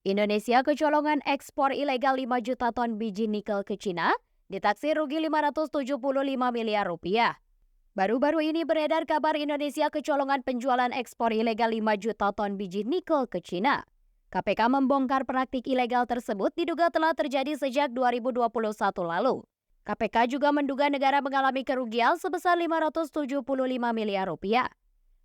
Indonesia kecolongan ekspor ilegal 5 juta ton biji nikel ke Cina, ditaksir rugi 575 miliar rupiah. Baru-baru ini beredar kabar Indonesia kecolongan penjualan ekspor ilegal 5 juta ton biji nikel ke Cina. KPK membongkar praktik ilegal tersebut diduga telah terjadi sejak 2021 lalu. KPK juga menduga negara mengalami kerugian sebesar 575 miliar rupiah.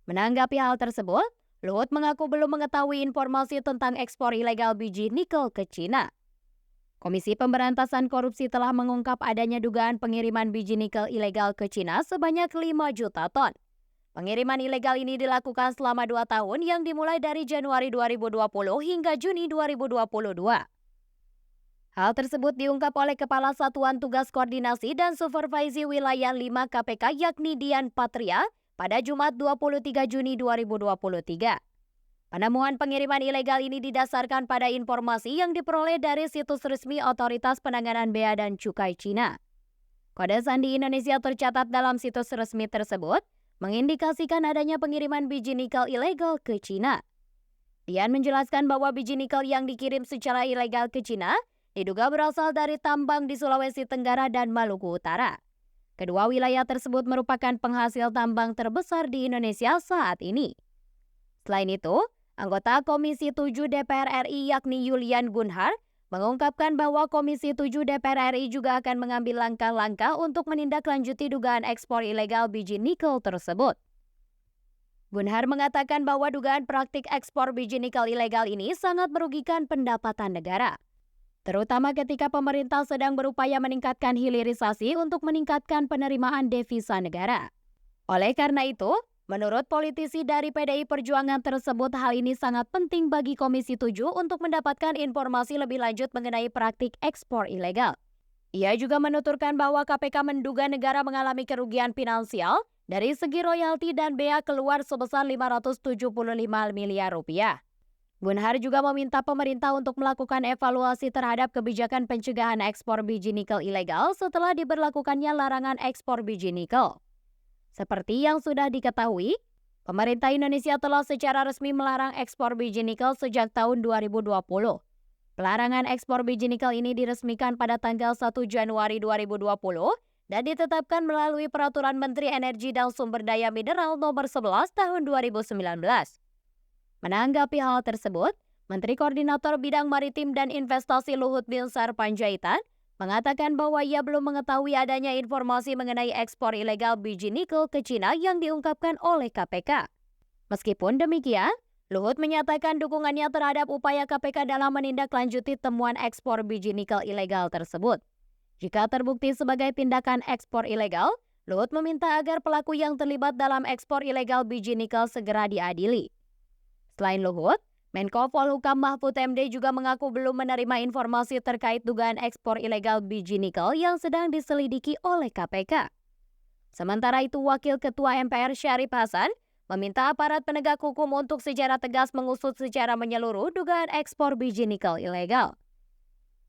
Menanggapi hal tersebut, Luhut mengaku belum mengetahui informasi tentang ekspor ilegal biji nikel ke Cina. Komisi Pemberantasan Korupsi telah mengungkap adanya dugaan pengiriman biji nikel ilegal ke Cina sebanyak 5 juta ton. Pengiriman ilegal ini dilakukan selama 2 tahun yang dimulai dari Januari 2020 hingga Juni 2022. Hal tersebut diungkap oleh Kepala Satuan Tugas Koordinasi dan Supervisi Wilayah 5 KPK yakni Dian Patria pada Jumat 23 Juni 2023. Penemuan pengiriman ilegal ini didasarkan pada informasi yang diperoleh dari situs resmi Otoritas Penanganan Bea dan Cukai Cina. Kode sandi Indonesia tercatat dalam situs resmi tersebut, mengindikasikan adanya pengiriman biji nikel ilegal ke Cina. Dian menjelaskan bahwa biji nikel yang dikirim secara ilegal ke Cina diduga berasal dari tambang di Sulawesi Tenggara dan Maluku Utara. Kedua wilayah tersebut merupakan penghasil tambang terbesar di Indonesia saat ini. Selain itu, anggota Komisi 7 DPR RI yakni Yulian Gunhar mengungkapkan bahwa Komisi 7 DPR RI juga akan mengambil langkah-langkah untuk menindaklanjuti dugaan ekspor ilegal biji nikel tersebut. Gunhar mengatakan bahwa dugaan praktik ekspor biji nikel ilegal ini sangat merugikan pendapatan negara, terutama ketika pemerintah sedang berupaya meningkatkan hilirisasi untuk meningkatkan penerimaan devisa negara. Oleh karena itu, menurut politisi dari PDI Perjuangan tersebut, hal ini sangat penting bagi Komisi 7 untuk mendapatkan informasi lebih lanjut mengenai praktik ekspor ilegal. Ia juga menuturkan bahwa KPK menduga negara mengalami kerugian finansial dari segi royalti dan bea keluar sebesar 575 miliar rupiah. Gunhar juga meminta pemerintah untuk melakukan evaluasi terhadap kebijakan pencegahan ekspor biji nikel ilegal setelah diberlakukannya larangan ekspor biji nikel. Seperti yang sudah diketahui, pemerintah Indonesia telah secara resmi melarang ekspor biji nikel sejak tahun 2020. Pelarangan ekspor biji nikel ini diresmikan pada tanggal 1 Januari 2020 dan ditetapkan melalui Peraturan Menteri Energi dan Sumber Daya Mineral Nomor 11 Tahun 2019. Menanggapi hal tersebut, Menteri Koordinator Bidang Maritim dan Investasi Luhut Binsar Panjaitan mengatakan bahwa ia belum mengetahui adanya informasi mengenai ekspor ilegal biji nikel ke Cina yang diungkapkan oleh KPK. Meskipun demikian, Luhut menyatakan dukungannya terhadap upaya KPK dalam menindaklanjuti temuan ekspor biji nikel ilegal tersebut. Jika terbukti sebagai tindakan ekspor ilegal, Luhut meminta agar pelaku yang terlibat dalam ekspor ilegal biji nikel segera diadili. Selain Luhut, Menko Polhukam Mahfud MD juga mengaku belum menerima informasi terkait dugaan ekspor ilegal biji nikel yang sedang diselidiki oleh KPK. Sementara itu, Wakil Ketua MPR Syarif Hasan meminta aparat penegak hukum untuk secara tegas mengusut secara menyeluruh dugaan ekspor biji nikel ilegal.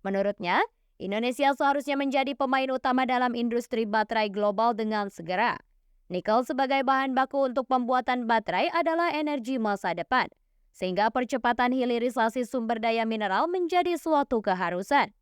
Menurutnya, Indonesia seharusnya menjadi pemain utama dalam industri baterai global dengan segera. Nikel sebagai bahan baku untuk pembuatan baterai adalah energi masa depan, sehingga percepatan hilirisasi sumber daya mineral menjadi suatu keharusan.